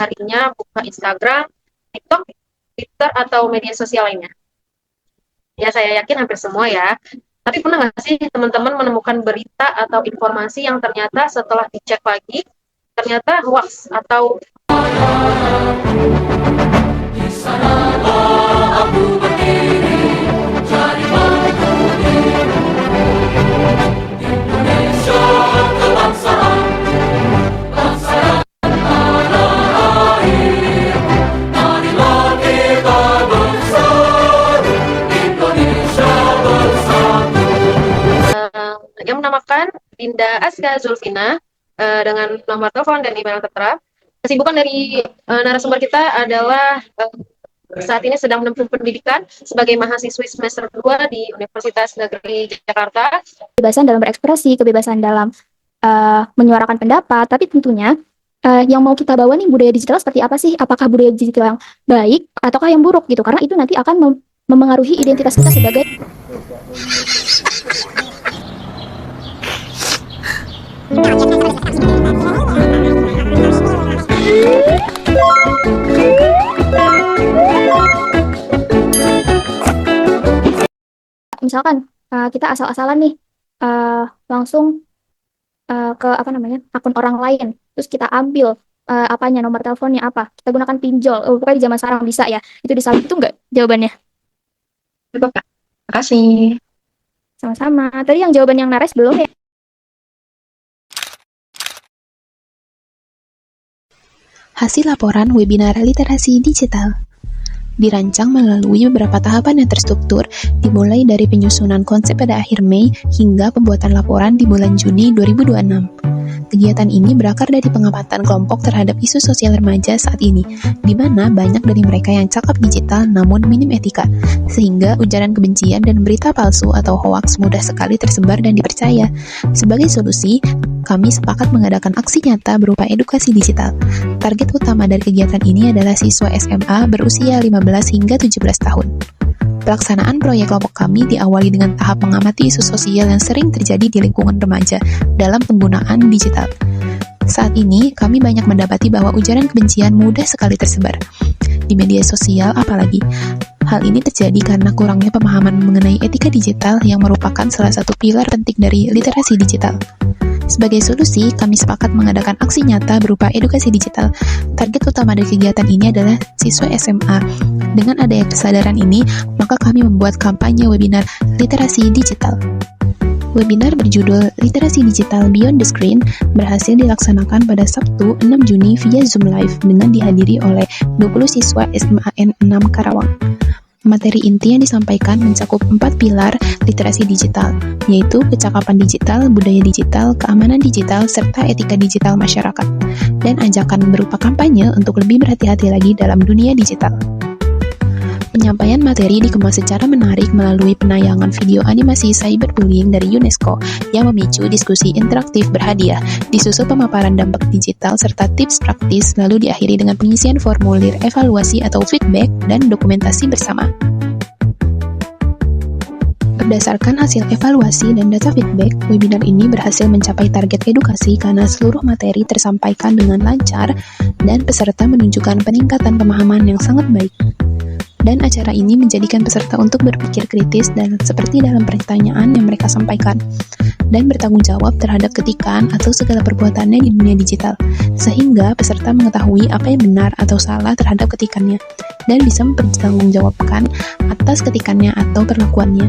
harinya buka Instagram, TikTok, Twitter, atau media sosial lainnya? Ya, saya yakin hampir semua ya. Tapi pernah nggak sih teman-teman menemukan berita atau informasi yang ternyata setelah dicek lagi, ternyata hoax atau yang menamakan Dinda Aska Zulfina dengan nomor telepon dan email yang tertera. Kesibukan dari narasumber kita adalah saat ini sedang menempuh pendidikan sebagai mahasiswi semester 2 di Universitas Negeri Jakarta. Kebebasan dalam berekspresi, kebebasan dalam menyuarakan pendapat, tapi tentunya yang mau kita bawa nih budaya digital seperti apa sih? Apakah budaya digital yang baik ataukah yang buruk gitu? Karena itu nanti akan memengaruhi identitas kita sebagai misalkan kita asal-asalan nih langsung ke akun orang lain, terus kita ambil nomor teleponnya apa, kita gunakan pinjol. Pokoknya di zaman sekarang bisa ya, itu disalib itu enggak jawabannya? Coba Kak, makasih. Sama-sama. Tadi yang jawaban yang Nares belum ya? Hasil laporan webinar literasi digital dirancang melalui beberapa tahapan yang terstruktur, dimulai dari penyusunan konsep pada akhir Mei hingga pembuatan laporan di bulan Juni 2026. Kegiatan ini berakar dari pengamatan kelompok terhadap isu sosial remaja saat ini, di mana banyak dari mereka yang cakap digital namun minim etika, sehingga ujaran kebencian dan berita palsu atau hoaks mudah sekali tersebar dan dipercaya. Sebagai solusi, kami sepakat mengadakan aksi nyata berupa edukasi digital. Target utama dari kegiatan ini adalah siswa SMA berusia 15 hingga 17 tahun. Pelaksanaan proyek kelompok kami diawali dengan tahap mengamati isu sosial yang sering terjadi di lingkungan remaja dalam penggunaan digital. Saat ini, kami banyak mendapati bahwa ujaran kebencian mudah sekali tersebar. Di media sosial apalagi. Hal ini terjadi karena kurangnya pemahaman mengenai etika digital yang merupakan salah satu pilar penting dari literasi digital. Sebagai solusi, kami sepakat mengadakan aksi nyata berupa edukasi digital. Target utama dari kegiatan ini adalah siswa SMA. Dengan adanya kesadaran ini, maka kami membuat kampanye webinar literasi digital. Webinar berjudul Literasi Digital Beyond the Screen berhasil dilaksanakan pada Sabtu 6 Juni via Zoom Live dengan dihadiri oleh 20 siswa SMAN 6 Karawang. Materi inti yang disampaikan mencakup 4 pilar literasi digital, yaitu kecakapan digital, budaya digital, keamanan digital, serta etika digital masyarakat, dan ajakan berupa kampanye untuk lebih berhati-hati lagi dalam dunia digital. Penyampaian materi dikemas secara menarik melalui penayangan video animasi cyberbullying dari UNESCO yang memicu diskusi interaktif berhadiah, disusul pemaparan dampak digital serta tips praktis, lalu diakhiri dengan pengisian formulir evaluasi atau feedback dan dokumentasi bersama. Berdasarkan hasil evaluasi dan data feedback, webinar ini berhasil mencapai target edukasi karena seluruh materi tersampaikan dengan lancar dan peserta menunjukkan peningkatan pemahaman yang sangat baik. Dan acara ini menjadikan peserta untuk berpikir kritis dan seperti dalam pertanyaan yang mereka sampaikan, dan bertanggung jawab terhadap ketikan atau segala perbuatannya di dunia digital, sehingga peserta mengetahui apa yang benar atau salah terhadap ketikannya, dan bisa mempertanggungjawabkan atas ketikannya atau perlakuannya.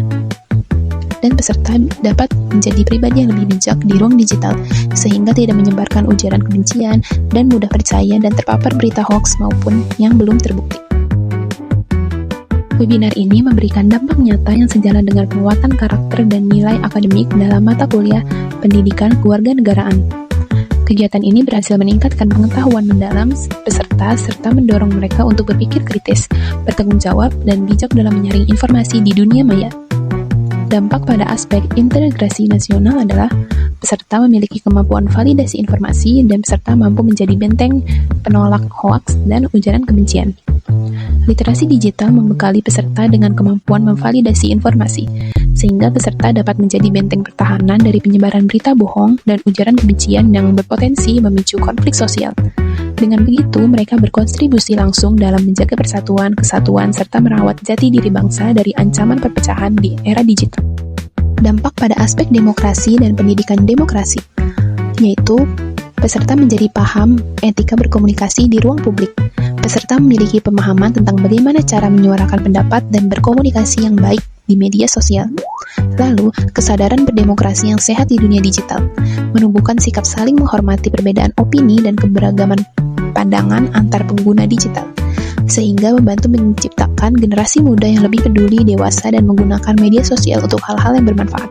Dan peserta dapat menjadi pribadi yang lebih bijak di ruang digital, sehingga tidak menyebarkan ujaran kebencian dan mudah percaya dan terpapar berita hoax maupun yang belum terbukti. Webinar ini memberikan dampak nyata yang sejalan dengan penguatan karakter dan nilai akademik dalam mata kuliah pendidikan kewarganegaraan. Kegiatan ini berhasil meningkatkan pengetahuan mendalam peserta serta mendorong mereka untuk berpikir kritis, bertanggung jawab, dan bijak dalam menyaring informasi di dunia maya. Dampak pada aspek integrasi nasional adalah peserta memiliki kemampuan validasi informasi dan peserta mampu menjadi benteng penolak hoaks dan ujaran kebencian. Literasi digital membekali peserta dengan kemampuan memvalidasi informasi, sehingga peserta dapat menjadi benteng pertahanan dari penyebaran berita bohong dan ujaran kebencian yang berpotensi memicu konflik sosial. Dengan begitu, mereka berkontribusi langsung dalam menjaga persatuan, kesatuan, serta merawat jati diri bangsa dari ancaman perpecahan di era digital. Dampak pada aspek demokrasi dan pendidikan demokrasi, yaitu peserta menjadi paham etika berkomunikasi di ruang publik. Peserta memiliki pemahaman tentang bagaimana cara menyuarakan pendapat dan berkomunikasi yang baik di media sosial. Lalu, kesadaran berdemokrasi yang sehat di dunia digital, menumbuhkan sikap saling menghormati perbedaan opini dan keberagaman pandangan antar pengguna digital, sehingga membantu menciptakan generasi muda yang lebih peduli, dewasa, dan menggunakan media sosial untuk hal-hal yang bermanfaat.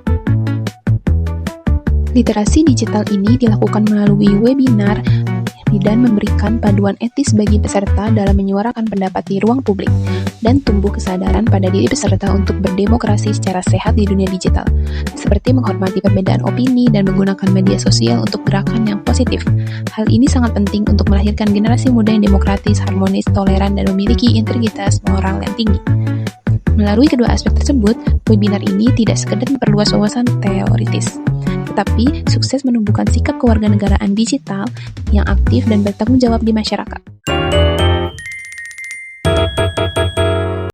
Literasi digital ini dilakukan melalui webinar dan memberikan panduan etis bagi peserta dalam menyuarakan pendapat di ruang publik, dan tumbuh kesadaran pada diri peserta untuk berdemokrasi secara sehat di dunia digital, seperti menghormati perbedaan opini dan menggunakan media sosial untuk gerakan yang positif. Hal ini sangat penting untuk melahirkan generasi muda yang demokratis, harmonis, toleran, dan memiliki integritas moral yang tinggi. Melalui kedua aspek tersebut, webinar ini tidak sekedar memperluas wawasan teoritis, tetapi sukses menumbuhkan sikap kewarganegaraan digital yang aktif dan bertanggung jawab di masyarakat.